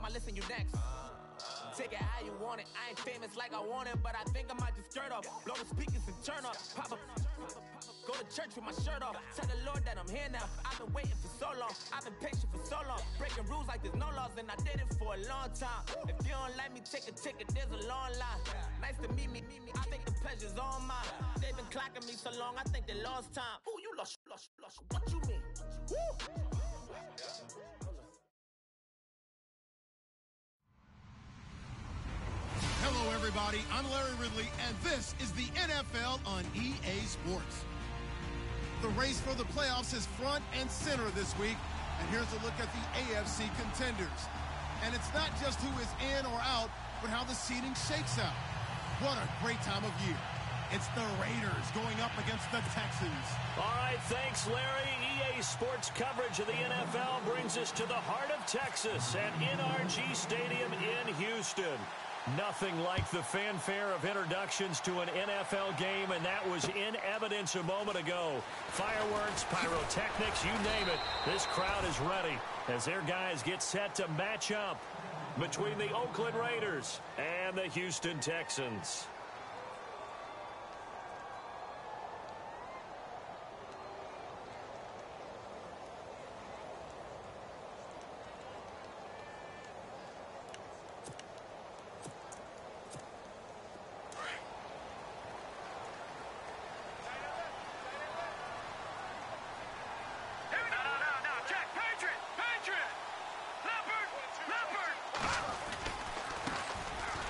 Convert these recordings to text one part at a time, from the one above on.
I listen, you next. Take it how you want it. I ain't famous like I want it, but I think I might just skirt off. Blow the speakers and turn up. Pop up. Go to church with my shirt off. Tell the Lord that I'm here now. I've been waiting for so long. I've been patient for so long. Breaking rules like there's no laws, and I did it for a long time. If you don't like me, take a ticket. There's a long line. Nice to meet me. I think the pleasure's all mine. They've been clocking me so long, I think they lost time. Ooh, you lost. What you mean? Woo! Hello, everybody. I'm Larry Ridley, and this is the NFL on EA Sports. The race for the playoffs is front and center this week, and here's a look at the AFC contenders. And it's not just who is in or out, but how the seeding shakes out. What a great time of year. It's the Raiders going up against the Texans. All right, thanks, Larry. EA Sports coverage of the NFL brings us to the heart of Texas at NRG Stadium in Houston. Nothing like the fanfare of introductions to an NFL game, and that was in evidence a moment ago. Fireworks, pyrotechnics, you name it. This crowd is ready as their guys get set to match up between the Oakland Raiders and the Houston Texans.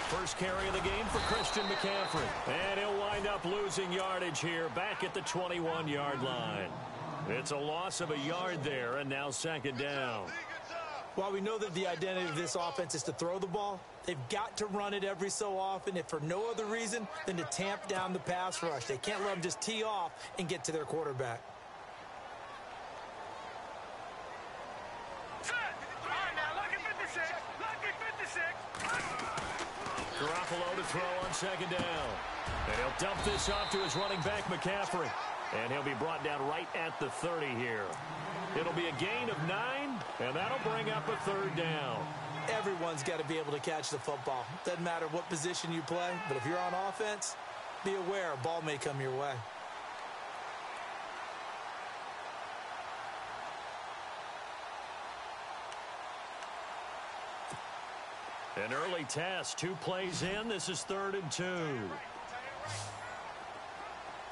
First carry of the game for Christian McCaffrey. And he'll wind up losing yardage here back at the 21-yard line. It's a loss of a yard there, and now second down. While we know that the identity of this offense is to throw the ball, they've got to run it every so often, if for no other reason than to tamp down the pass rush. They can't let them just tee off and get to their quarterback. Garoppolo to throw on second down. And he'll dump this off to his running back, McCaffrey. And he'll be brought down right at the 30 here. It'll be a gain of 9, and that'll bring up a third down. Everyone's got to be able to catch the football. Doesn't matter what position you play, but if you're on offense, be aware a ball may come your way. An early test, 2 plays in. This is 3rd and 2.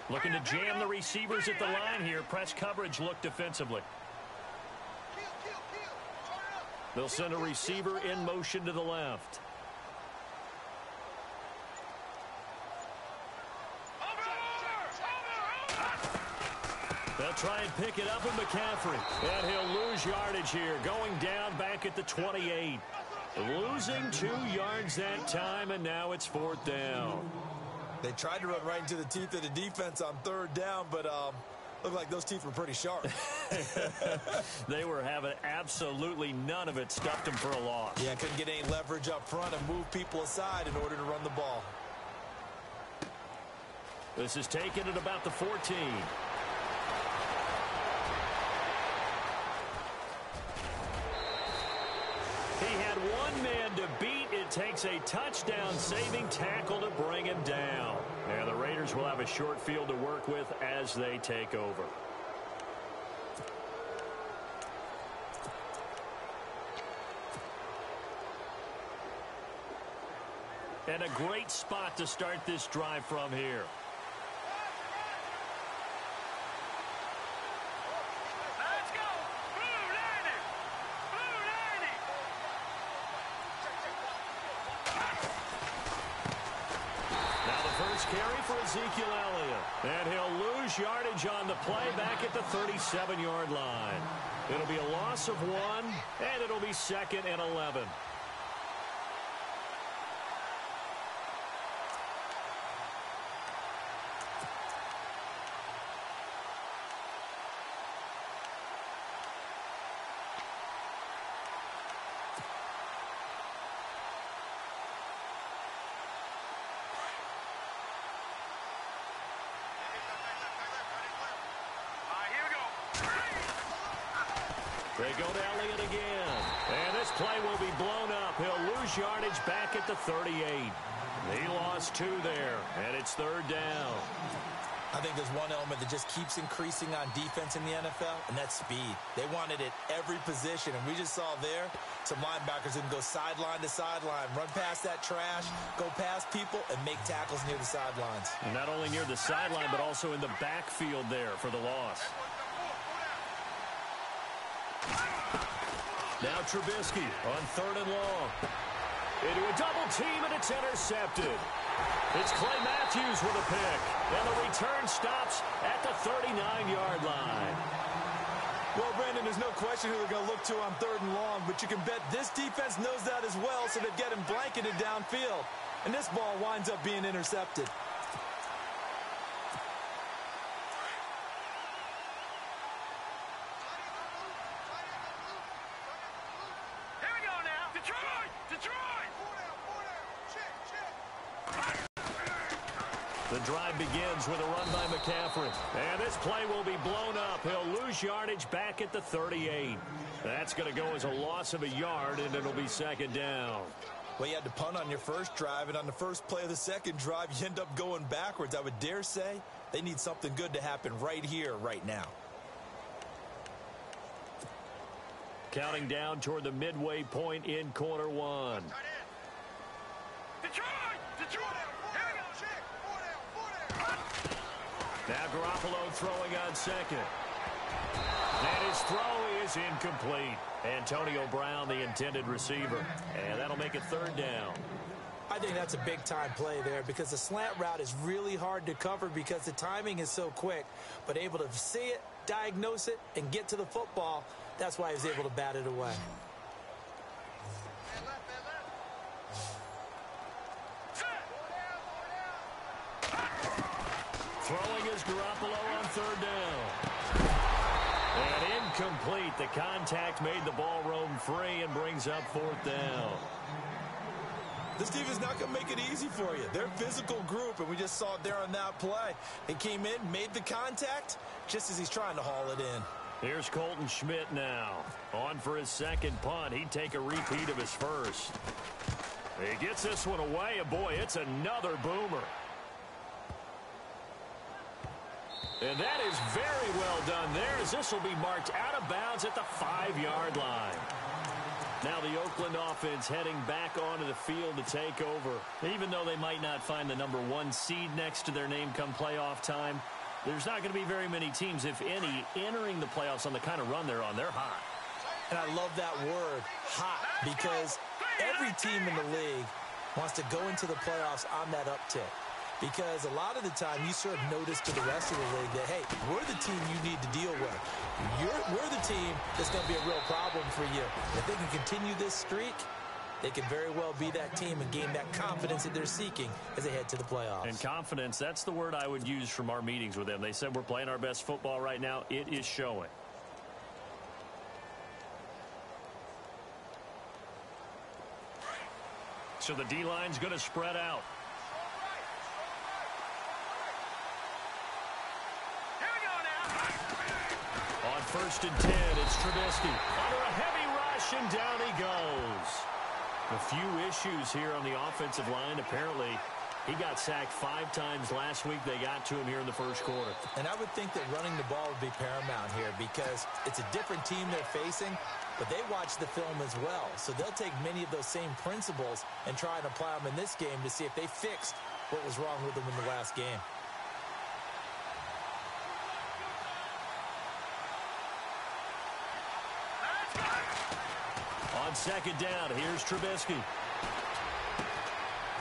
Looking to jam the receivers at the line here. Press coverage look defensively. They'll send a receiver in motion to the left. They'll try and pick it up with McCaffrey. And he'll lose yardage here, going down back at the 28. Losing 2 yards that time, and now it's 4th down. They tried to run right into the teeth of the defense on 3rd down, but looked like those teeth were pretty sharp. They were having absolutely none of it. Stuffed them for a loss. Yeah, couldn't get any leverage up front and move people aside in order to run the ball. This is taken at about the 14. He had one man to beat. It takes a touchdown-saving tackle to bring him down. And the Raiders will have a short field to work with as they take over. And a great spot to start this drive from here. Carry for Ezekiel Elliott. And he'll lose yardage on the play back at the 37-yard line. It'll be a loss of 1, and it'll be 2nd and 11. They go to Elliott again. And this play will be blown up. He'll lose yardage back at the 38. He lost 2 there, and it's 3rd down. I think there's one element that just keeps increasing on defense in the NFL, and that's speed. They want it at every position, and we just saw there some linebackers who can go sideline to sideline, run past that trash, go past people, and make tackles near the sidelines. And not only near the sideline, but also in the backfield there for the loss. Now Trubisky on 3rd and long. Into a double team, and it's intercepted. It's Clay Matthews with a pick. And the return stops at the 39-yard line. Well, Brandon, there's no question who they're going to look to on 3rd and long, but you can bet this defense knows that as well, so they've got him blanketed downfield. And this ball winds up being intercepted. The drive begins with a run by McCaffrey. And this play will be blown up. He'll lose yardage back at the 38. That's going to go as a loss of a yard, and it'll be 2nd down. Well, you had to punt on your first drive, and on the first play of the second drive, you end up going backwards. I would dare say they need something good to happen right here, right now. Counting down toward the midway point in quarter 1. Now Garoppolo throwing on 2nd. And his throw is incomplete. Antonio Brown, the intended receiver. And that'll make it 3rd down. I think that's a big-time play there because the slant route is really hard to cover because the timing is so quick. But able to see it, diagnose it, and get to the football, that's why he was able to bat it away. Throwing is Garoppolo on 3rd down. And incomplete. The contact made the ball roam free and brings up 4th down. This defense is not going to make it easy for you. They're a physical group, and we just saw it there on that play. He came in, made the contact, just as he's trying to haul it in. Here's Colton Schmidt now. On for his 2nd punt. He'd take a repeat of his first. He gets this one away, and boy, it's another boomer. And that is very well done there, as this will be marked out of bounds at the 5-yard line. Now the Oakland offense heading back onto the field to take over. Even though they might not find the number 1 seed next to their name come playoff time, there's not going to be very many teams, if any, entering the playoffs on the kind of run they're on. They're hot. And I love that word, hot, because every team in the league wants to go into the playoffs on that uptick. Because a lot of the time you serve notice to the rest of the league that, hey, we're the team you need to deal with. We're the team that's going to be a real problem for you. And if they can continue this streak, they can very well be that team and gain that confidence that they're seeking as they head to the playoffs. And confidence, that's the word I would use from our meetings with them. They said we're playing our best football right now. It is showing. So the D-line's going to spread out. On 1st and 10, it's Trubisky. Under a heavy rush, and down he goes. A few issues here on the offensive line. Apparently, he got sacked 5 times last week. They got to him here in the first quarter. And I would think that running the ball would be paramount here because it's a different team they're facing, but they watch the film as well. So they'll take many of those same principles and try and apply them in this game to see if they fixed what was wrong with them in the last game. On 2nd down, here's Trubisky.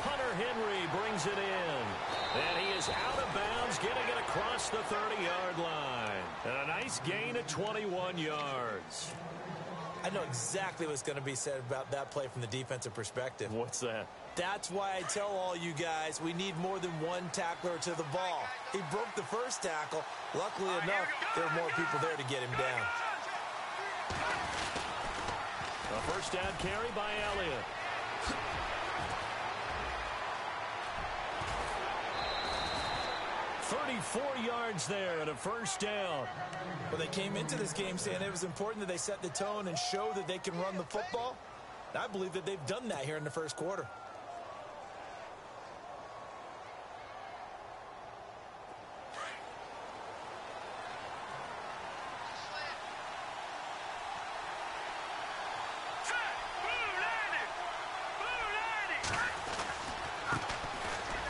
Hunter Henry brings it in. And he is out of bounds, getting it across the 30-yard line. And a nice gain of 21 yards. I know exactly what's going to be said about that play from the defensive perspective. What's that? That's why I tell all you guys we need more than one tackler to the ball. He broke the first tackle. Luckily enough, there were more people there to get him down. A first down carry by Elliott. 34 yards there and a first down. Well, they came into this game saying it was important that they set the tone and show that they can run the football. I believe that they've done that here in the first quarter.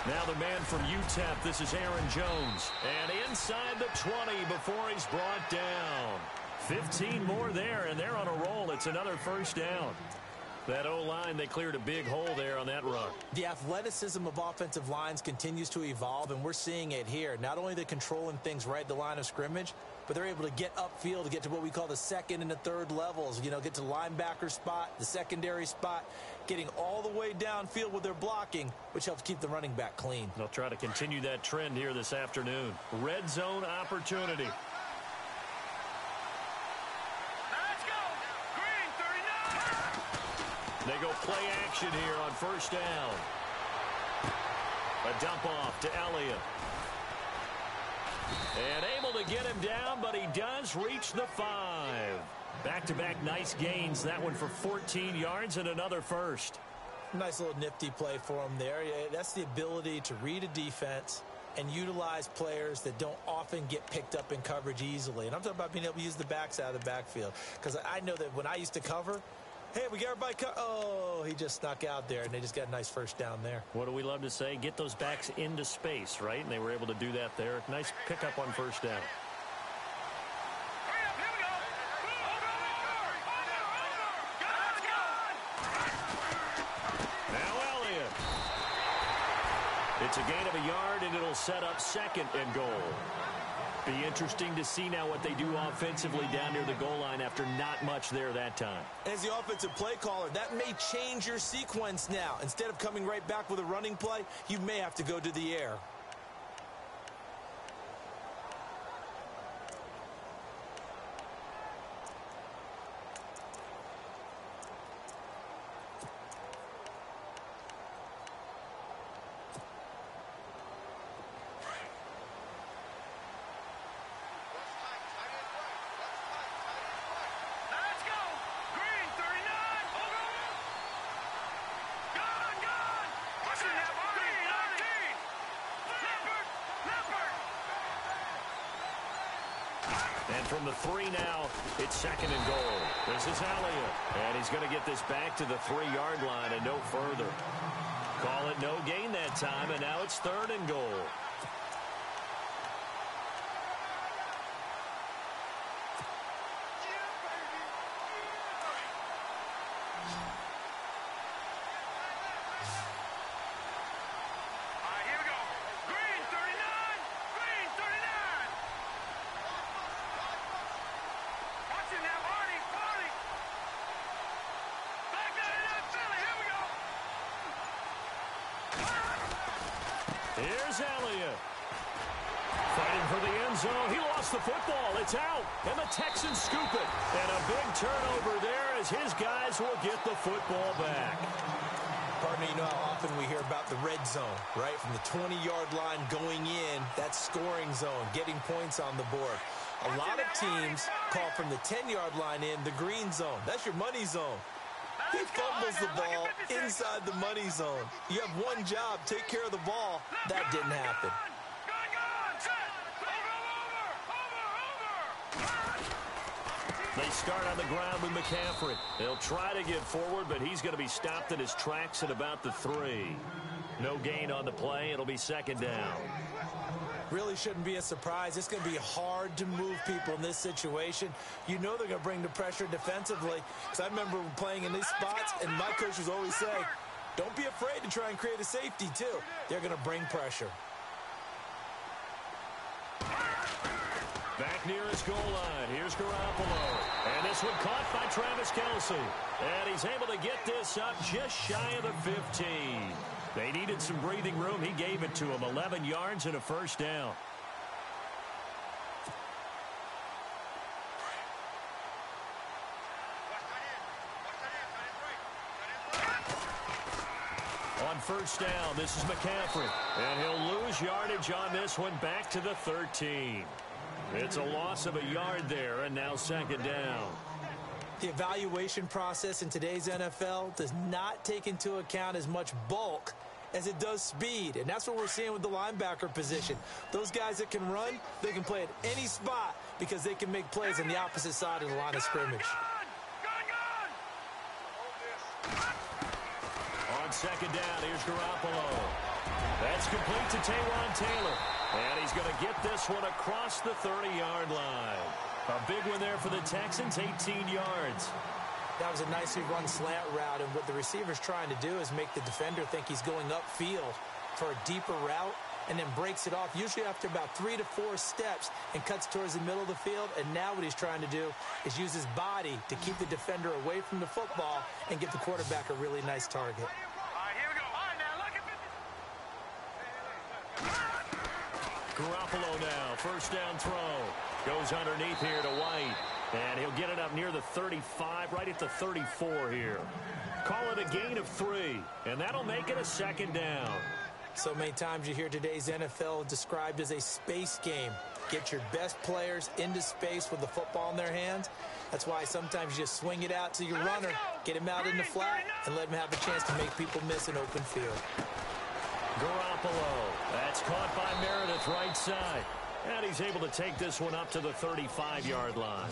Now the man from UTEP, this is Aaron Jones. And inside the 20 before he's brought down. 15 more there, and they're on a roll. It's another first down. That O-line, they cleared a big hole there on that run. The athleticism of offensive lines continues to evolve, and we're seeing it here. Not only they're controlling things right at the line of scrimmage, but they're able to get upfield to get to what we call the second and the third levels. You know, get to the linebacker spot, the secondary spot, getting all the way downfield with their blocking, which helps keep the running back clean. They'll try to continue that trend here this afternoon. Red zone opportunity. They go play action here on first down. A dump off to Elliott. And able to get him down, but he does reach the 5. Back-to-back nice gains. That one for 14 yards and another first. Nice little nifty play for him there. Yeah, that's the ability to read a defense and utilize players that don't often get picked up in coverage easily. And I'm talking about being able to use the backside of the backfield. Because I know that when I used to cover, hey, we got everybody oh, he just snuck out there, and they just got a nice first down there. What do we love to say? Get those backs into space, right? And they were able to do that there. Nice pickup on first down. Now Elliott. It's a gain of a yard, and it'll set up second and goal. Be interesting to see now what they do offensively down near the goal line after not much there that time. As the offensive play caller, that may change your sequence now. Instead of coming right back with a running play, you may have to go to the air. And from the 3 now, it's second and goal. This is Elliott. And he's going to get this back to the 3-yard line and no further. Call it no gain that time, and now it's third and goal. Here's Elliott. Fighting for the end zone. He lost the football. It's out. And the Texans scoop it. And a big turnover there as his guys will get the football back. Partner, you know how often we hear about the red zone, right? From the 20-yard line going in, that scoring zone, getting points on the board. A lot of teams call from the 10-yard line in the green zone. That's your money zone. He fumbles the ball inside the money zone. You have one job, take care of the ball. That didn't happen. They start on the ground with McCaffrey. They'll try to get forward, but he's going to be stopped in his tracks at about the 3. No gain on the play. It'll be second down. Really shouldn't be a surprise. It's going to be hard to move people in this situation. You know they're going to bring the pressure defensively. Because I remember playing in these spots, and my coaches always say, don't be afraid to try and create a safety, too. They're going to bring pressure. Back near his goal line. Here's Garoppolo. And this one caught by Travis Kelce. And he's able to get this up just shy of the 15. They needed some breathing room. He gave it to him. 11 yards and a first down. On first down. This is McCaffrey. And he'll lose yardage on this one, back to the 13. It's a loss of a yard there, and now second down. The evaluation process in today's NFL does not take into account as much bulk as it does speed, and that's what we're seeing with the linebacker position. Those guys that can run, they can play at any spot because they can make plays on the opposite side of the line of scrimmage. On second down, here's Garoppolo. That's complete to Taywan Taylor, and he's going to get this one across the 30-yard line. A big one there for the Texans, 18 yards. That was a nicely run slant route, and what the receiver's trying to do is make the defender think he's going upfield for a deeper route and then breaks it off, usually after about 3 to 4 steps, and cuts towards the middle of the field. And now what he's trying to do is use his body to keep the defender away from the football and get the quarterback a really nice target. All right, here we go. All right, now, look at Garoppolo now, first down throw. Goes underneath here to White. And he'll get it up near the 35, right at the 34 here. Call it a gain of 3, and that'll make it a second down. So many times you hear today's NFL described as a space game. Get your best players into space with the football in their hands. That's why sometimes you just swing it out to your runner, get him out in the flat, and let him have a chance to make people miss an open field. Garoppolo, that's caught by Meredith right side. And he's able to take this one up to the 35-yard line.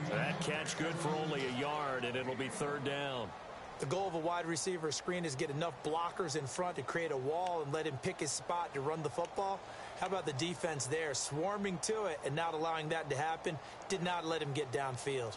That catch good for only a yard, and it'll be third down. The goal of a wide receiver screen is get enough blockers in front to create a wall and let him pick his spot to run the football. How about the defense there, swarming to it and not allowing that to happen? Did not let him get downfield.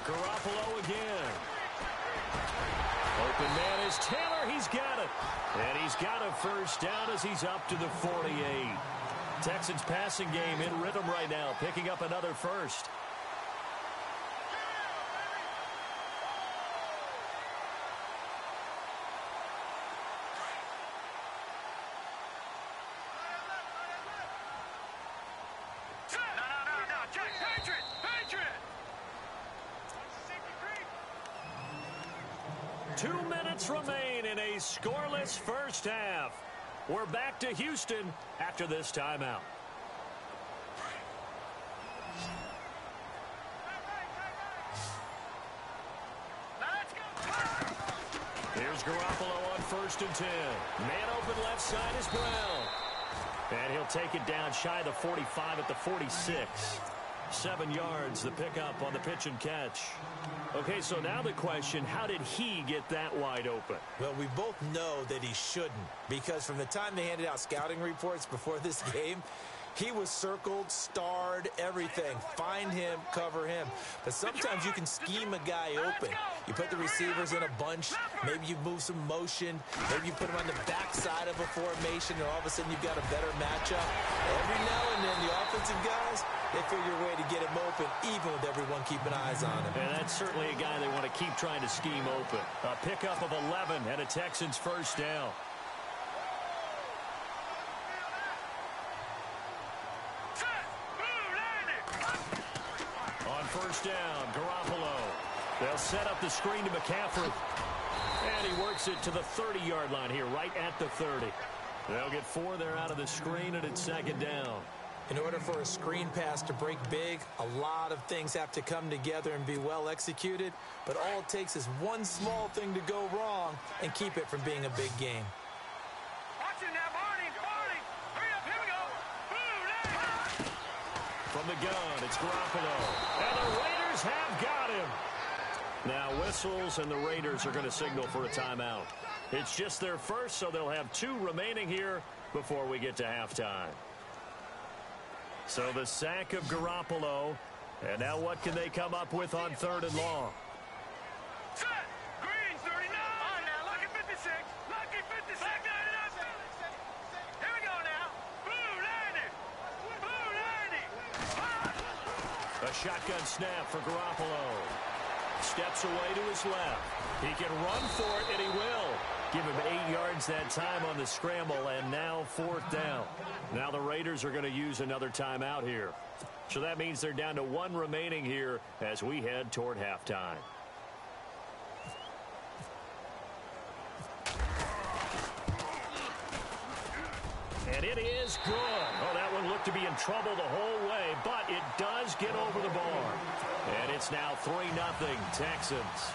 Garoppolo again. Open man is Taylor. He's got it. And he's got a first down as he's up to the 48. Texans passing game in rhythm right now, picking up another first. Remain in a scoreless first half. We're back to Houston after this timeout. Here's Garoppolo on first and 10. Man open left side is Brown. And he'll take it down shy of the 45 at the 46. 7 yards, the pickup on the pitch and catch. Okay, so now the question, how did he get that wide open? Well, we both know that he shouldn't, because from the time they handed out scouting reports before this game, he was circled, starred, everything. Find him, cover him. But sometimes you can scheme a guy open. You put the receivers in a bunch. Maybe you move some motion. Maybe you put him on the backside of a formation, and all of a sudden you've got a better matchup. Every now and then, the offensive guys, they figure a way to get him open, even with everyone keeping eyes on him. And that's certainly a guy they want to keep trying to scheme open. A pickup of 11 and a Texans first down. On first down, Garoppolo. They'll set up the screen to McCaffrey. And he works it to the 30-yard line here, right at the 30. They'll get 4 there out of the screen, and it's second down. In order for a screen pass to break big, a lot of things have to come together and be well executed. But all it takes is one small thing to go wrong and keep it from being a big game. Watch it now, Barney. Hurry up, here we go. From the gun, it's Garoppolo. And the Raiders have got him. Now whistles, and the Raiders are going to signal for a timeout. It's just their first, so they'll have 2 remaining here before we get to halftime. So the sack of Garoppolo. And now what can they come up with on third and long? Set. Green, 39. All right, now, lucky 56. Lucky 56. Here we go now. Blue 90. A shotgun snap for Garoppolo. Steps away to his left. He can run for it, and he will. Give him 8 yards that time on the scramble, and now 4th down. Now the Raiders are going to use another timeout here. So that means they're down to 1 remaining here as we head toward halftime. And it is good. Oh, that one looked to be in trouble the whole way, but it does get over the bar. And it's now 3-0 Texans.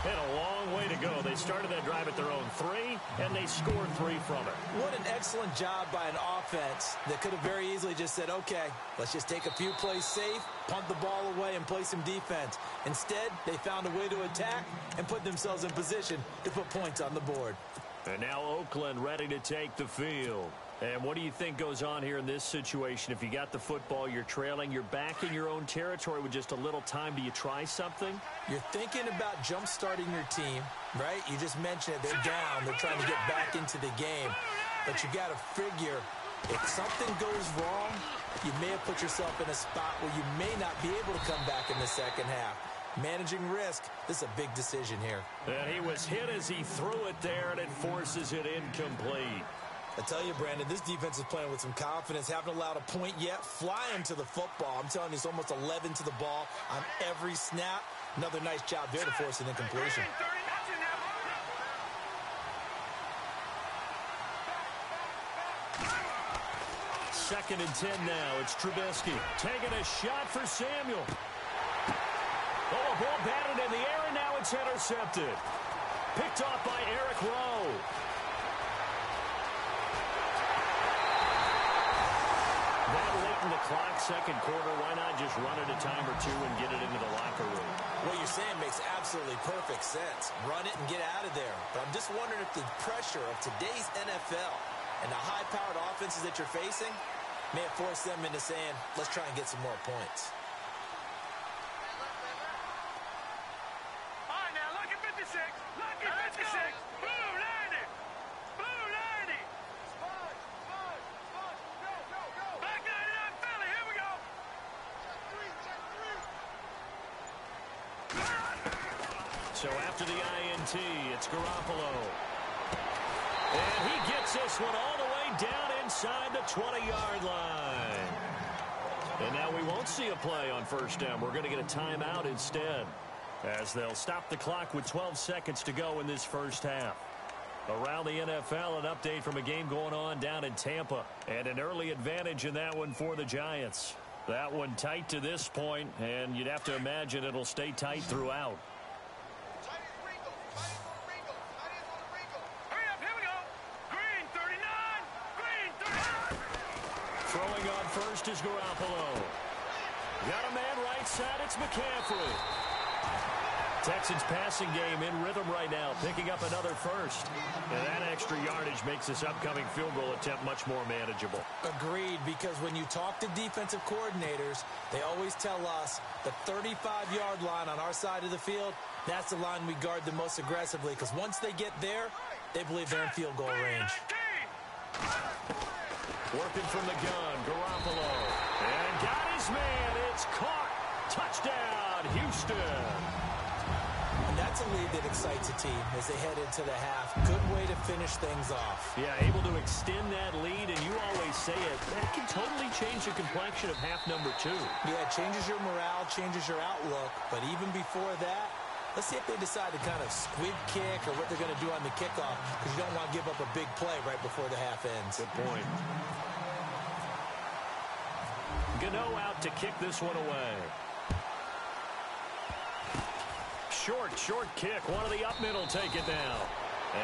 And a long way to go. They started that drive at their own 3, and they scored 3 from it. What an excellent job by an offense that could have very easily just said, okay, let's just take a few plays safe, punt the ball away, and play some defense. Instead, they found a way to attack and put themselves in position to put points on the board. And now Oakland ready to take the field. And what do you think goes on here in this situation? If you got the football, you're trailing, you're back in your own territory with just a little time. Do you try something? You're thinking about jump-starting your team, right? You just mentioned it. They're down. They're trying to get back into the game. But you got to figure, if something goes wrong, you may have put yourself in a spot where you may not be able to come back in the second half. Managing risk, this is a big decision here. And he was hit as he threw it there, and it forces it incomplete. I tell you, Brandon, this defense is playing with some confidence. Haven't allowed a point yet. Flying to the football. I'm telling you, it's almost 11 to the ball on every snap. Another nice job there to force an incompletion. Second and 10 now. It's Trubisky taking a shot for Samuel. Oh, a ball batted in the air, and now it's intercepted. Picked off by Eric Rowe. That late in the clock, second quarter, why not just run it a time or two and get it into the locker room? What you're saying makes absolutely perfect sense. Run it and get out of there. But I'm just wondering if the pressure of today's NFL and the high-powered offenses that you're facing may have forced them into saying, let's try and get some more points. All right, now, look at 56. Look at 56. Blue 90. Blue 90. Black 99 Philly. Here we go. So after the INT, it's Garoppolo. And he gets this one all the way down inside the 20-yard line. And now we won't see a play on first down. We're going to get a timeout instead, as they'll stop the clock with 12 seconds to go in this first half. Around the NFL, an update from a game going on down in Tampa, and an early advantage in that one for the Giants. That one tight to this point, and you'd have to imagine it'll stay tight throughout. Hurry up, here we go. Green 39. Green 39. Throwing on first is Garoppolo. Got a man right side, it's McCaffrey. Texans passing game in rhythm right now, picking up another first. And that extra yardage makes this upcoming field goal attempt much more manageable. Agreed, because when you talk to defensive coordinators, they always tell us the 35-yard line on our side of the field, that's the line we guard the most aggressively, because once they get there, they believe they're in field goal range. Working from the gun, Garoppolo. And got his man. It's caught. Touchdown, Houston. And that's a lead that excites a team as they head into the half. Good way to finish things off. Yeah, able to extend that lead, and you always say it, that can totally change the complexion of half number 2. Yeah, it changes your morale, changes your outlook. But even before that, let's see if they decide to kind of squib kick or what they're going to do on the kickoff, because you don't want to give up a big play right before the half ends. Good point. Gano out to kick this one away. Short kick. One of the up middle take it now.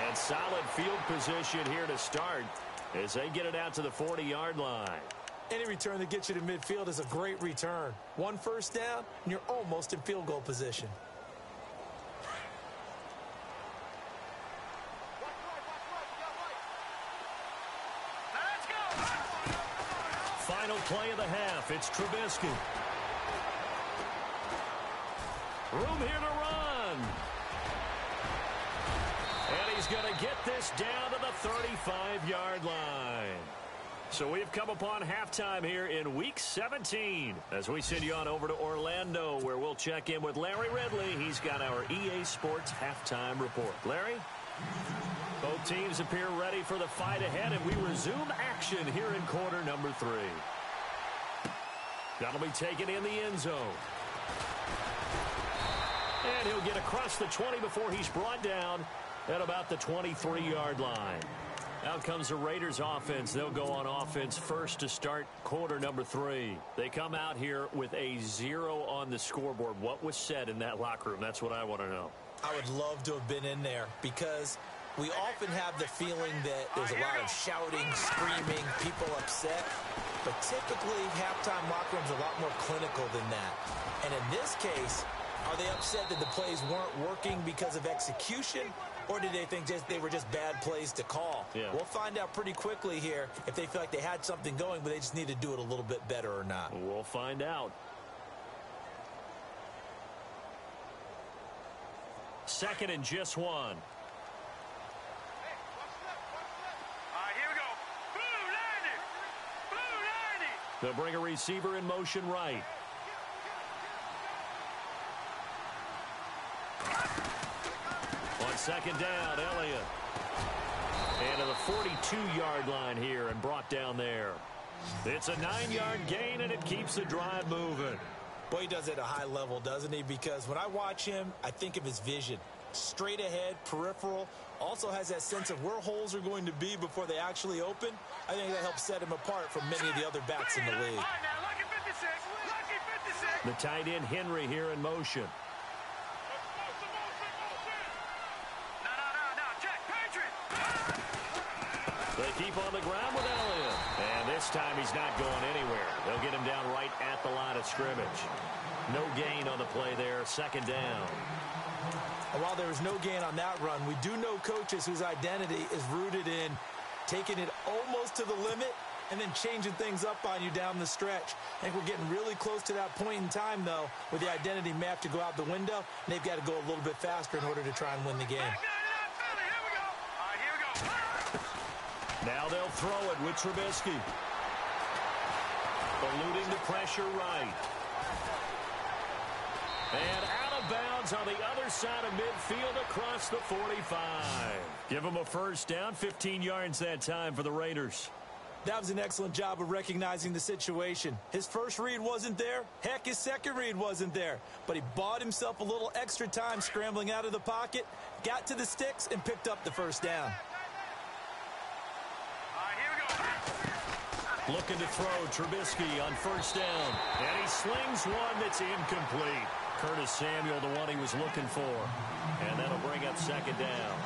And solid field position here to start as they get it out to the 40-yard line. Any return that gets you to midfield is a great return. One first down, and you're almost in field goal position. Let's go. Final play of the half. It's Trubisky. Room here to run. And he's going to get this down to the 35-yard line. So we've come upon halftime here in Week 17 as we send you on over to Orlando, where we'll check in with Larry Ridley. He's got our EA Sports halftime report. Larry? Both teams appear ready for the fight ahead, and we resume action here in quarter number 3. That'll be taken in the end zone. And he'll get across the 20 before he's brought down at about the 23-yard line. Out comes the Raiders offense. They'll go on offense first to start quarter number 3. They come out here with a 0 on the scoreboard. What was said in that locker room? That's what I want to know. I would love to have been in there because we often have the feeling that there's a lot of shouting, screaming, people upset. But typically, halftime locker rooms are a lot more clinical than that. And in this case, are they upset that the plays weren't working because of execution? Or did they think they were just bad plays to call? Yeah. We'll find out pretty quickly here if they feel like they had something going, but they just need to do it a little bit better or not. We'll find out. Second and just 1. All right, here we go. Boom, landed. Boom, landed. They'll bring a receiver in motion right. On second down, Elliott. And to the 42-yard line here and brought down there. It's a 9-yard gain, and it keeps the drive moving. Boy, he does it at a high level, doesn't he? Because when I watch him, I think of his vision. Straight ahead, peripheral. Also has that sense of where holes are going to be before they actually open. I think that helps set him apart from many of the other backs in the league. All right, now, lucky 56. Lucky 56. The tight end, Henry, here in motion. They keep on the ground with Elliott. And this time he's not going anywhere. They'll get him down right at the line of scrimmage. No gain on the play there. Second down. And while there was no gain on that run, we do know coaches whose identity is rooted in taking it almost to the limit and then changing things up on you down the stretch. I think we're getting really close to that point in time, though, where the identity may have to go out the window, and they've got to go a little bit faster in order to try and win the game. Now they'll throw it with Trubisky. Eluding the pressure right. And out of bounds on the other side of midfield across the 45. Give them a first down, 15 yards that time for the Raiders. That was an excellent job of recognizing the situation. His first read wasn't there. Heck, his second read wasn't there. But he bought himself a little extra time scrambling out of the pocket, got to the sticks, and picked up the first down. Looking to throw Trubisky on first down. And he slings one that's incomplete. Curtis Samuel, the one he was looking for. And that'll bring up second down.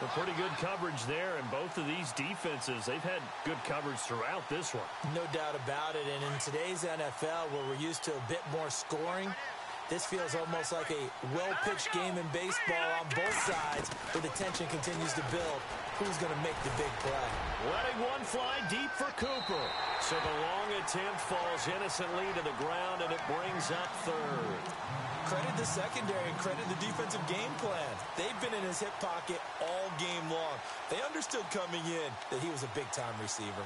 A pretty good coverage there, and both of these defenses, they've had good coverage throughout this one. No doubt about it. And in today's NFL, where we're used to a bit more scoring, this feels almost like a well-pitched game in baseball on both sides, where the tension continues to build. Who's going to make the big play? Letting one fly deep for Cooper. So the long attempt falls innocently to the ground, and it brings up third. Credit the secondary and credit the defensive game plan. They've been in his hip pocket all game long. They understood coming in that he was a big-time receiver.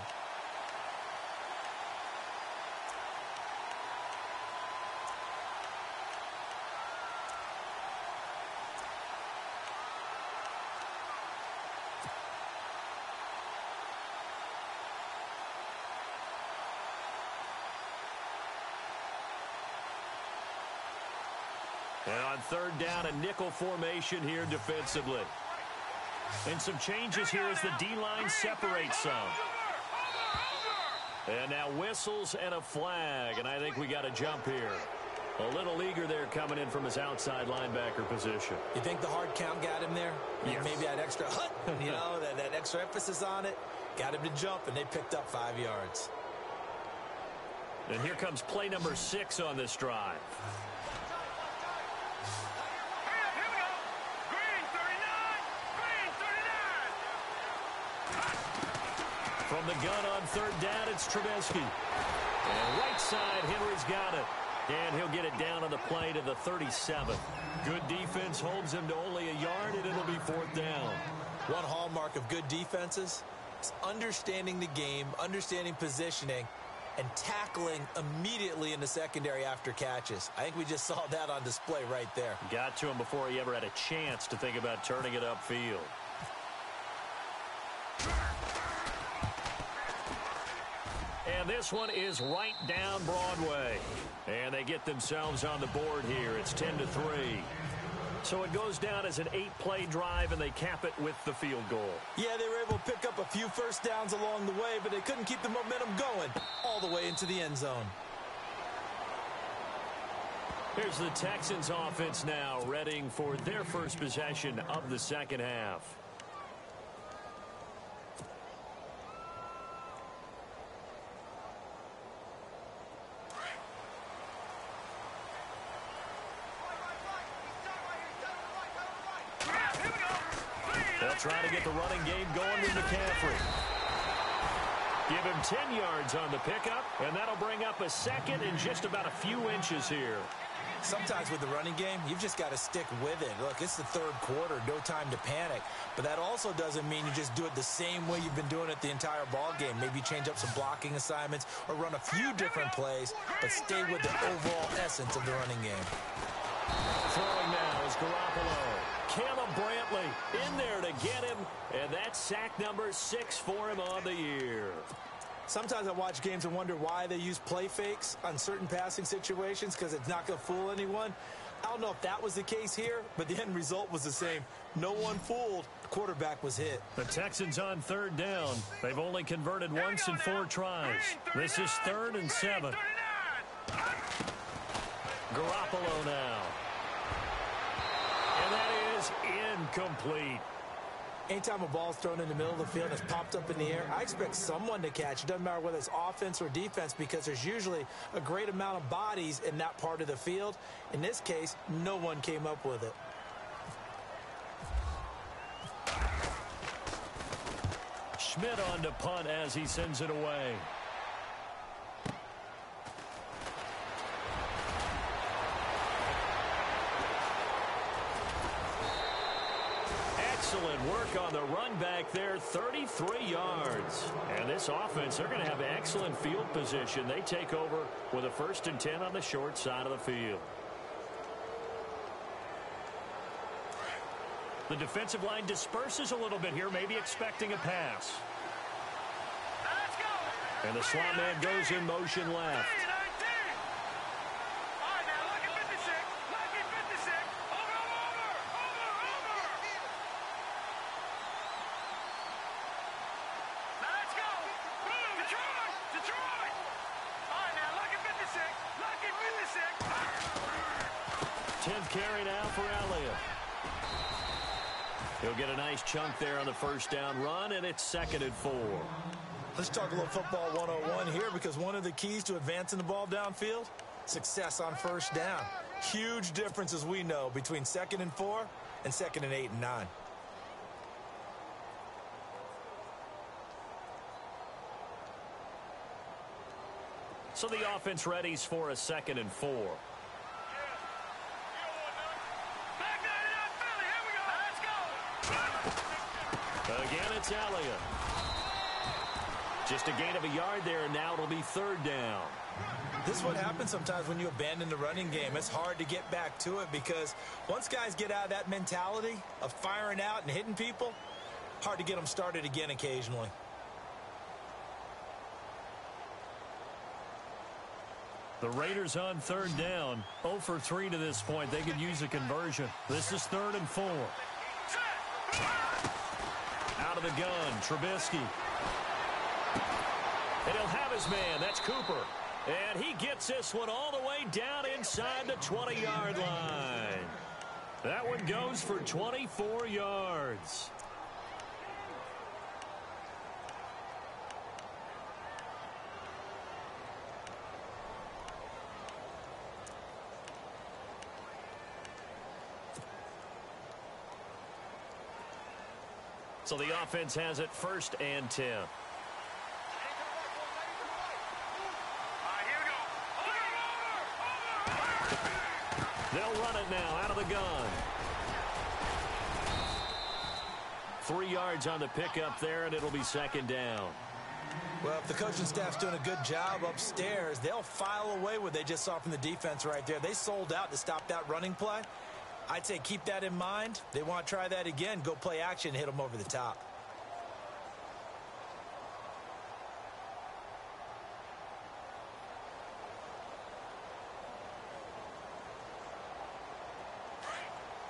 And on third down, a nickel formation here defensively. And some changes here as the D-line separates some. And now whistles and a flag, and I think we got a jump here. A little eager there coming in from his outside linebacker position. You think the hard count got him there? Yes. Maybe that extra hut, you know, that extra emphasis on it. Got him to jump, and they picked up 5 yards. And here comes play number 6 on this drive. From the gun on third down, it's Trubisky. And right side, Henry's got it. And he'll get it down on the play to the 37. Good defense holds him to only a yard, and it'll be fourth down. One hallmark of good defenses, is understanding the game, understanding positioning, and tackling immediately in the secondary after catches. I think we just saw that on display right there. Got to him before he ever had a chance to think about turning it upfield. And this one is right down Broadway. And they get themselves on the board here. It's 10-3. So it goes down as an 8-play drive, and they cap it with the field goal. Yeah, they were able to pick up a few first downs along the way, but they couldn't keep the momentum going all the way into the end zone. Here's the Texans offense now, readying for their first possession of the second half. Trying to get the running game going with McCaffrey. Give him 10 yards on the pickup, and that'll bring up a second in just about a few inches here. Sometimes with the running game, you've just got to stick with it. Look, it's the third quarter, no time to panic. But that also doesn't mean you just do it the same way you've been doing it the entire ball game. Maybe change up some blocking assignments or run a few different plays, but stay with the overall essence of the running game. Throwing now is Garoppolo. Caleb Brantley in there to get him, and that's sack number 6 for him on the year. Sometimes I watch games and wonder why they use play fakes on certain passing situations, because it's not going to fool anyone. I don't know if that was the case here, but the end result was the same. No one fooled. The quarterback was hit. The Texans on third down. They've only converted once in 4 tries. This is 3rd and 7. Garoppolo now. And that is incomplete. Anytime a ball's thrown in the middle of the field and it's popped up in the air, I expect someone to catch. It doesn't matter whether it's offense or defense, because there's usually a great amount of bodies in that part of the field. In this case, no one came up with it. Schmidt on to punt as he sends it away. Excellent work on the run back there, 33 yards. And this offense, they're going to have excellent field position. They take over with a 1st and 10 on the short side of the field. The defensive line disperses a little bit here, maybe expecting a pass. And the slot man goes in motion left. Carry now for Elliott. He'll get a nice chunk there on the first down run, and it's 2nd and 4. Let's talk a little football 101 here, because one of the keys to advancing the ball downfield, success on first down. Huge difference, as we know, between 2nd and 4 and 2nd and 8 and 9. So the offense readies for a 2nd and 4. Again, it's Elliott. Just a gain of a yard there, and now it'll be 3rd down. This is what happens sometimes when you abandon the running game. It's hard to get back to it, because once guys get out of that mentality of firing out and hitting people, hard to get them started again occasionally. The Raiders on 3rd down. 0 for 3 to this point. They could use a conversion. This is 3rd and 4. Out of the gun, Trubisky. And he'll have his man. That's Cooper. And he gets this one all the way down inside the 20-yard line. That one goes for 24 yards. So the offense has it 1st and 10. They'll run it now out of the gun. 3 yards on the pickup there, and it'll be second down. Well, if the coaching staff's doing a good job upstairs, they'll file away what they just saw from the defense right there. They sold out to stop that running play. I'd say keep that in mind. They want to try that again. Go play action, hit them over the top.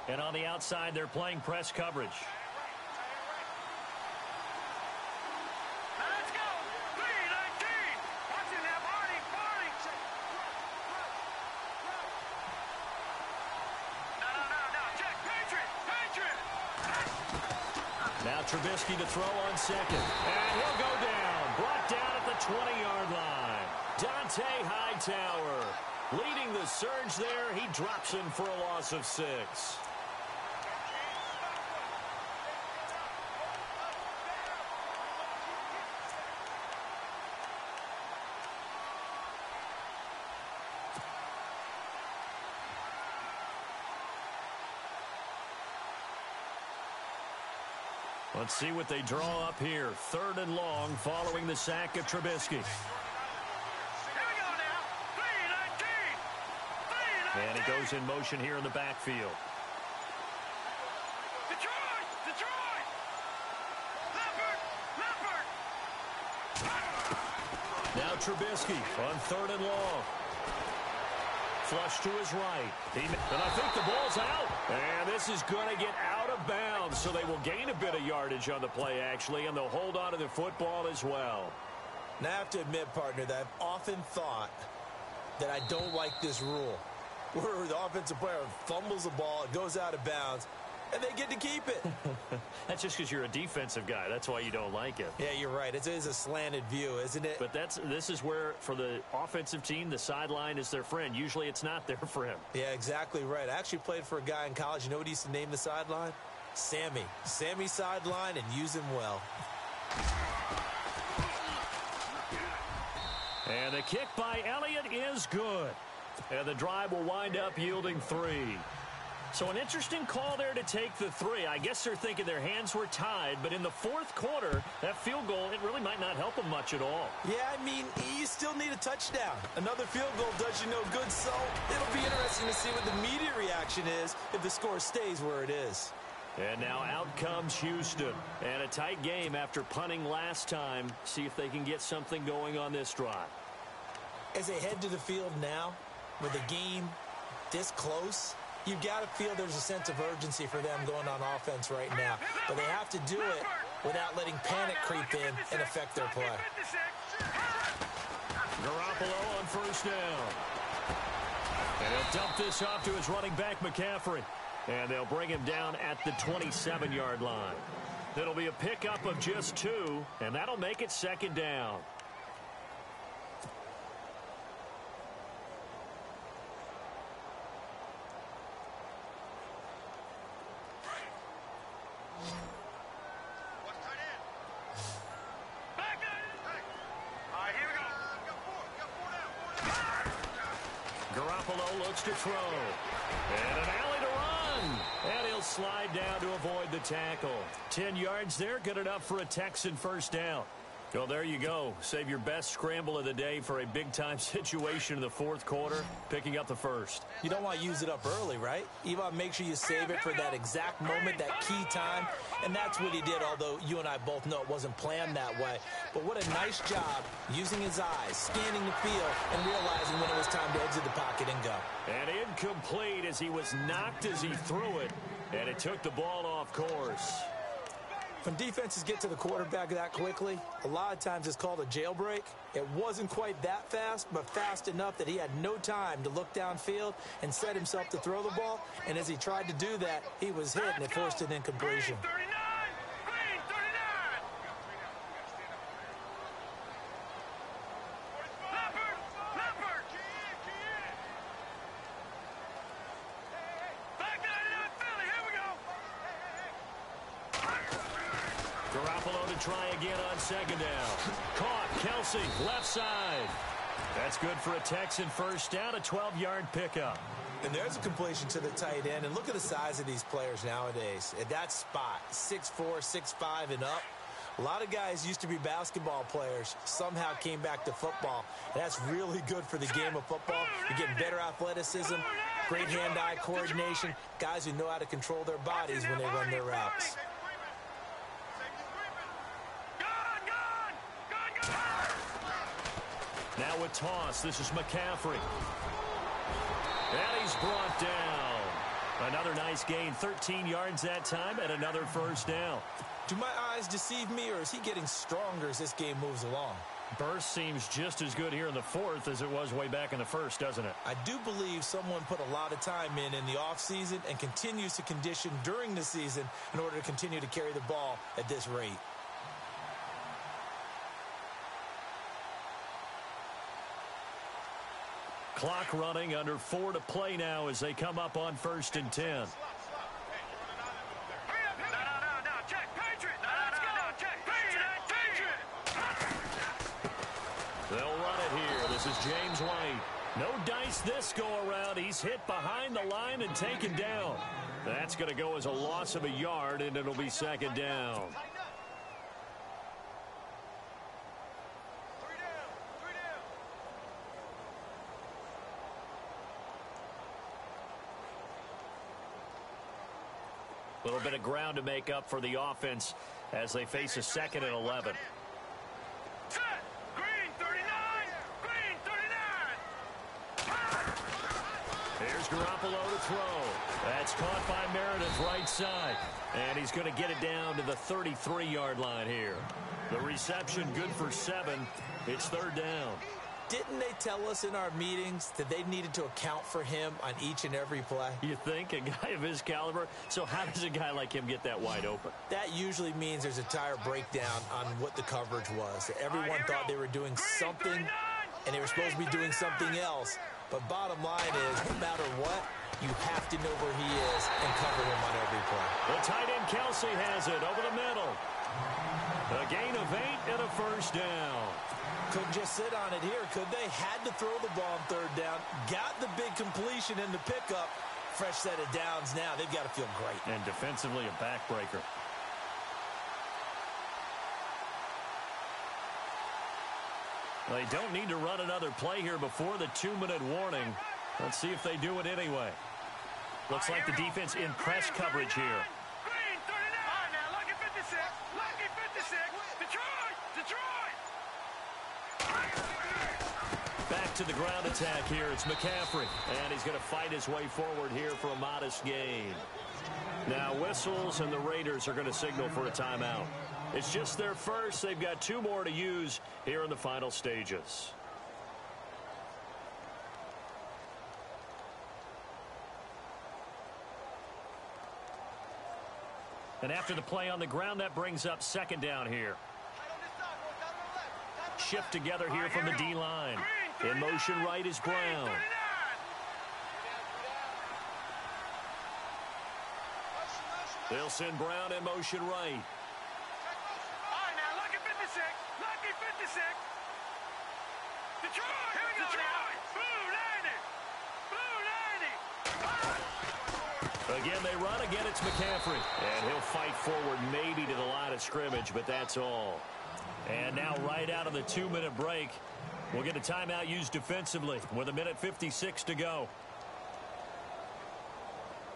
And on the outside, they're playing press coverage. Now let's go. 3-19. Watching that, Barney. No. Check. Patriot. Now Trubisky to throw on second. And he'll go down. Brought down at the 20-yard line. Dante Hightower leading the surge there. He drops in for a loss of 6. Let's see what they draw up here. 3rd and long following the sack of Trubisky. Here we go now. 3-19. And he goes in motion here in the backfield. Detroit. Leopard. Now Trubisky on 3rd and long. Flush to his right. And I think the ball's out. And this is going to get out of bounds, so they will gain a bit of yardage on the play, actually, and they'll hold on to the football as well. Now, I have to admit, partner, that I've often thought that I don't like this rule, where the offensive player fumbles the ball, it goes out of bounds, and they get to keep it. That's just because you're a defensive guy. That's why you don't like it. Yeah, you're right. It is a slanted view, isn't it? But this is where, for the offensive team, the sideline is their friend. Usually it's not there for him. Yeah, exactly right. I actually played for a guy in college. You know what he used to name the sideline? Sammy. Sammy sideline, and use him well. And the kick by Elliott is good. And the drive will wind up yielding 3. So an interesting call there to take the 3. I guess they're thinking their hands were tied, but in the 4th quarter, that field goal, it really might not help them much at all. Yeah, I mean, you still need a touchdown. Another field goal does you no good, so it'll be interesting to see what the media reaction is if the score stays where it is. And now out comes Houston. And a tight game after punting last time. See if they can get something going on this drive. As they head to the field now, with the game this close, you've got to feel there's a sense of urgency for them going on offense right now. But they have to do it without letting panic creep in and affect their play. Garoppolo on 1st down. And he'll dump this off to his running back, McCaffrey. And they'll bring him down at the 27-yard line. It'll be a pickup of just 2, and that'll make it 2nd down. Garoppolo looks to throw. And an alley to run. And he'll slide down to avoid the tackle. 10 yards there, good enough for a Texan 1st down. Well, there you go. Save your best scramble of the day for a big-time situation in the 4th quarter, picking up the 1st. You don't want to use it up early, right? You want to make sure you save it for that exact moment, that key time. And that's what he did, although you and I both know it wasn't planned that way. But what a nice job using his eyes, scanning the field, and realizing when it was time to exit the pocket and go. And incomplete as he was knocked as he threw it. And it took the ball off course. When defenses get to the quarterback that quickly, a lot of times it's called a jailbreak. It wasn't quite that fast, but fast enough that he had no time to look downfield and set himself to throw the ball. And as he tried to do that, he was hit, and it forced an incompletion. Green 39. Leopard. Back 99 Philly. Here we go. Garoppolo to try again on 2nd down. Caught. Kelsey, left side. That's good for a Texan first down, a 12-yard pickup. And there's a completion to the tight end. And look at the size of these players nowadays. At that spot, 6'4", 6'5", and up. A lot of guys used to be basketball players, somehow came back to football. And that's really good for the game of football. You're getting better athleticism, great hand-eye coordination, guys who know how to control their bodies when they run their routes. Now with toss, this is McCaffrey. And he's brought down. Another nice gain, 13 yards that time, and another first down. Do my eyes deceive me, or is he getting stronger as this game moves along? Burst seems just as good here in the fourth as it was way back in the first, doesn't it? I do believe someone put a lot of time in the offseason and continues to condition during the season in order to continue to carry the ball at this rate. Clock running, under 4 to play now as they come up on 1st and 10. They'll run it here. This is James White. No dice this go-around. He's hit behind the line and taken down. That's going to go as a loss of a yard, and it'll be 2nd down. A little bit of ground to make up for the offense as they face a 2nd and 11. Set. Green 39. Green 39. Here's Garoppolo to throw. That's caught by Meredith right side. And he's going to get it down to the 33-yard line here. The reception good for 7. It's 3rd down. Didn't they tell us in our meetings that they needed to account for him on each and every play? You think? A guy of his caliber? So how does a guy like him get that wide open? That usually means there's a tire breakdown on what the coverage was. Everyone thought they were doing something, and they were supposed to be doing something else. But bottom line is, no matter what, you have to know where he is and cover him on every play. The tight end Kelsey has it over the middle. A gain of 8 and a first down. Couldn't just sit on it here, could they? Had to throw the ball on 3rd down. Got the big completion in the pickup. Fresh set of downs now. They've got to feel great. And defensively a backbreaker. They don't need to run another play here before the 2-minute warning. Let's see if they do it anyway. Looks like the defense in press coverage here. Green 39. Now lucky 56. Lucky 56. Detroit. Detroit. Back to the ground attack here. It's McCaffrey. And he's going to fight his way forward here for a modest gain. Now whistles and the Raiders are going to signal for a timeout. It's just their first. They've got 2 more to use here in the final stages. And after the play on the ground, that brings up 2nd down here. Shift together here from the D-line. In motion right is Brown. They'll send Brown in motion right. All right, now lucky 56. Lucky 56. Detroit. Here we go. Detroit. Blue 90. Blue 90. Again, they run. Again, it's McCaffrey. And he'll fight forward maybe to the line of scrimmage, but that's all. And now right out of the 2-minute break, we'll get a timeout used defensively with 1:56 to go.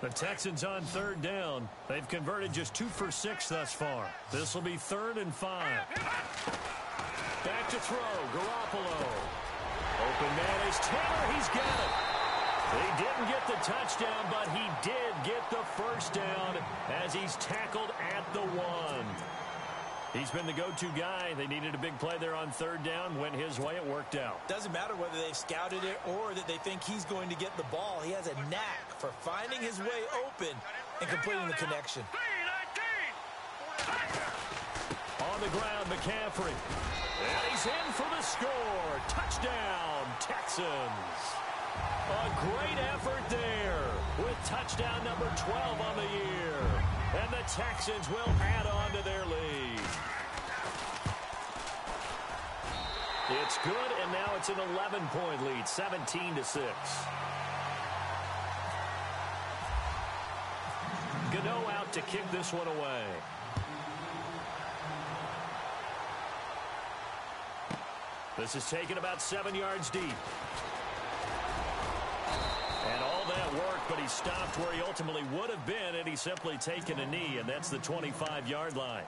The Texans on 3rd down. They've converted just 2 for 6 thus far. This will be 3rd and 5. Back to throw. Garoppolo. Open man is Taylor. He's got it. He didn't get the touchdown, but he did get the first down as he's tackled at the 1. He's been the go-to guy. They needed a big play there on 3rd down. Went his way. It worked out. Doesn't matter whether they've scouted it or that they think he's going to get the ball. He has a knack for finding his way open and completing the connection. On the ground, McCaffrey. And he's in for the score. Touchdown, Texans. A great effort there with touchdown number 12 on the year. And the Texans will add on to their lead. It's good, and now it's an 11-point lead, 17-6. Gano out to kick this one away. This is taken about 7 yards deep. And all that work, but he stopped where he ultimately would have been had he simply taken a knee, and that's the 25-yard line.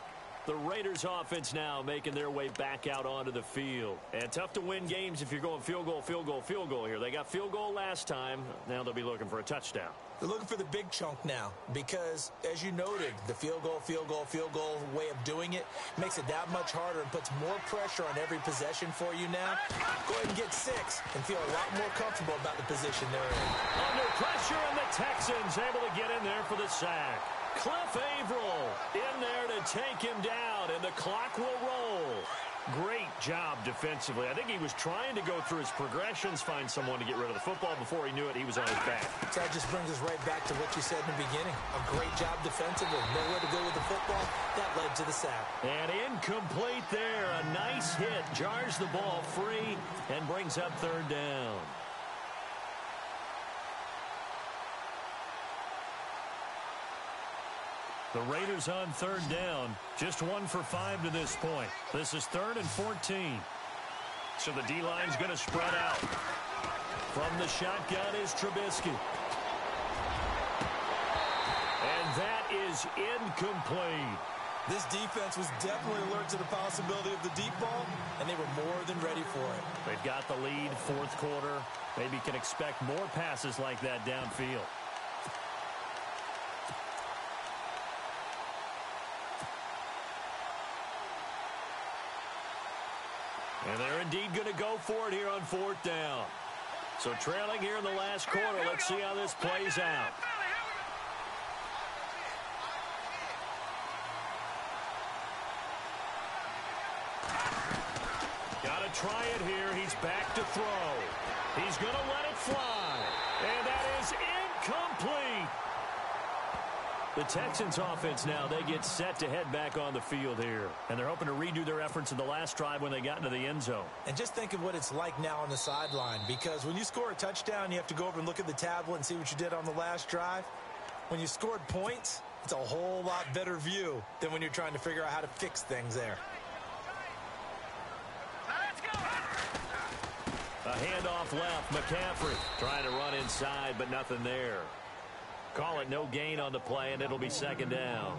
The Raiders offense now making their way back out onto the field. And tough to win games if you're going field goal, field goal, field goal here. They got field goal last time. Now they'll be looking for a touchdown. They're looking for the big chunk now because, as you noted, the field goal way of doing it makes it that much harder and puts more pressure on every possession for you now. Go ahead and get 6 and feel a lot more comfortable about the position they're in. Under pressure, and the Texans able to get in there for the sack. Cliff Averill in there to take him down, and the clock will roll. Great job defensively. I think he was trying to go through his progressions, find someone to get rid of the football. Before he knew it, he was on his back. So that just brings us right back to what you said in the beginning. A great job defensively. Nowhere to go with the football. That led to the sack. And incomplete there. A nice hit. Jars the ball free and brings up third down. The Raiders on third down. Just 1 for 5 to this point. This is 3rd and 14. So the D-line's going to spread out. From the shotgun is Trubisky. And that is incomplete. This defense was definitely alert to the possibility of the deep ball, and they were more than ready for it. They've got the lead, 4th quarter. Maybe can expect more passes like that downfield. And they're indeed going to go for it here on 4th down. So trailing here in the last quarter. Let's see how this plays out. Got to try it here. He's back to throw. He's going to let it fly. And that is incomplete. The Texans offense now, they get set to head back on the field here. And they're hoping to redo their efforts in the last drive when they got into the end zone. And just think of what it's like now on the sideline, because when you score a touchdown, you have to go over and look at the tablet and see what you did on the last drive. When you scored points, it's a whole lot better view than when you're trying to figure out how to fix things there. A handoff left. McCaffrey trying to run inside, but nothing there. Call it no gain on the play, and it'll be 2nd down.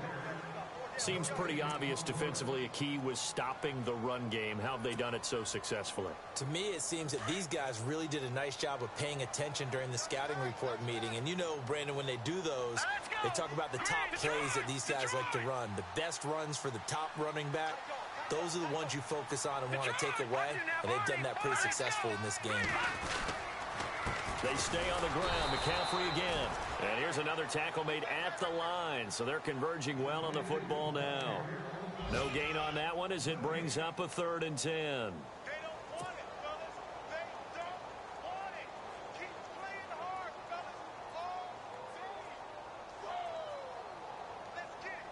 Seems pretty obvious defensively a key was stopping the run game. How have they done it so successfully? To me, it seems that these guys really did a nice job of paying attention during the scouting report meeting. And you know, Brandon, when they do those, they talk about the top plays that these guys like to run. The best runs for the top running back. Those are the ones you focus on and want to take away. And they've done that pretty successfully in this game. They stay on the ground. McCaffrey again. And here's another tackle made at the line. So they're converging well on the football now. No gain on that one as it brings up a 3rd and 10. They don't want it, fellas. They don't want it. Keep playing hard, fellas. All three. Whoa. Let's get it.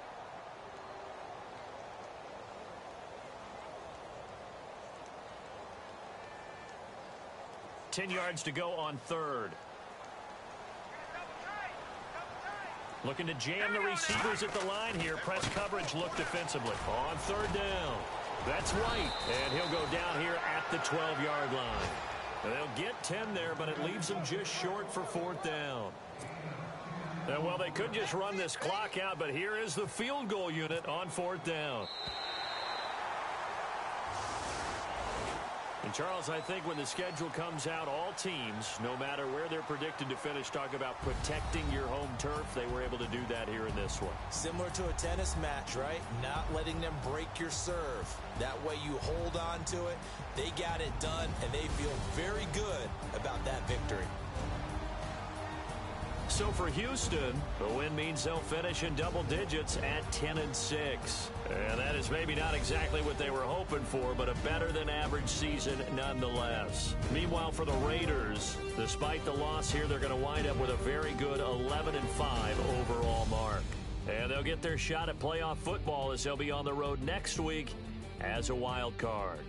10 yards to go on 3rd. Looking to jam the receivers at the line here. Press coverage look defensively. On 3rd down. That's White. And he'll go down here at the 12-yard line. And they'll get 10 there, but it leaves them just short for 4th down. And, well, they could just run this clock out, but here is the field goal unit on 4th down. And, Charles, I think when the schedule comes out, all teams, no matter where they're predicted to finish, talk about protecting your home turf. They were able to do that here in this one. Similar to a tennis match, right? Not letting them break your serve. That way you hold on to it. They got it done, and they feel very good about that victory. So for Houston, the win means they'll finish in double digits at 10-6. And that is maybe not exactly what they were hoping for, but a better-than-average season nonetheless. Meanwhile, for the Raiders, despite the loss here, they're going to wind up with a very good 11-5 overall mark. And they'll get their shot at playoff football as they'll be on the road next week as a wild card.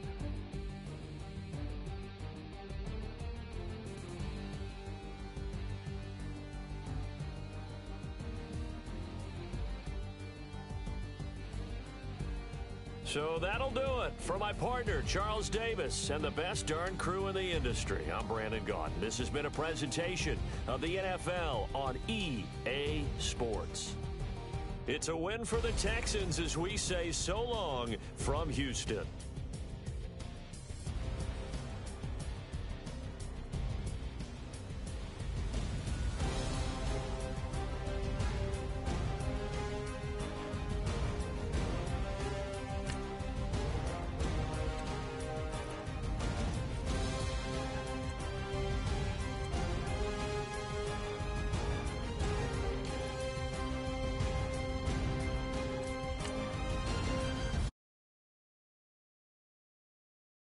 So that'll do it. For my partner, Charles Davis, and the best darn crew in the industry, I'm Brandon Gaudin. This has been a presentation of the NFL on EA Sports. It's a win for the Texans as we say so long from Houston.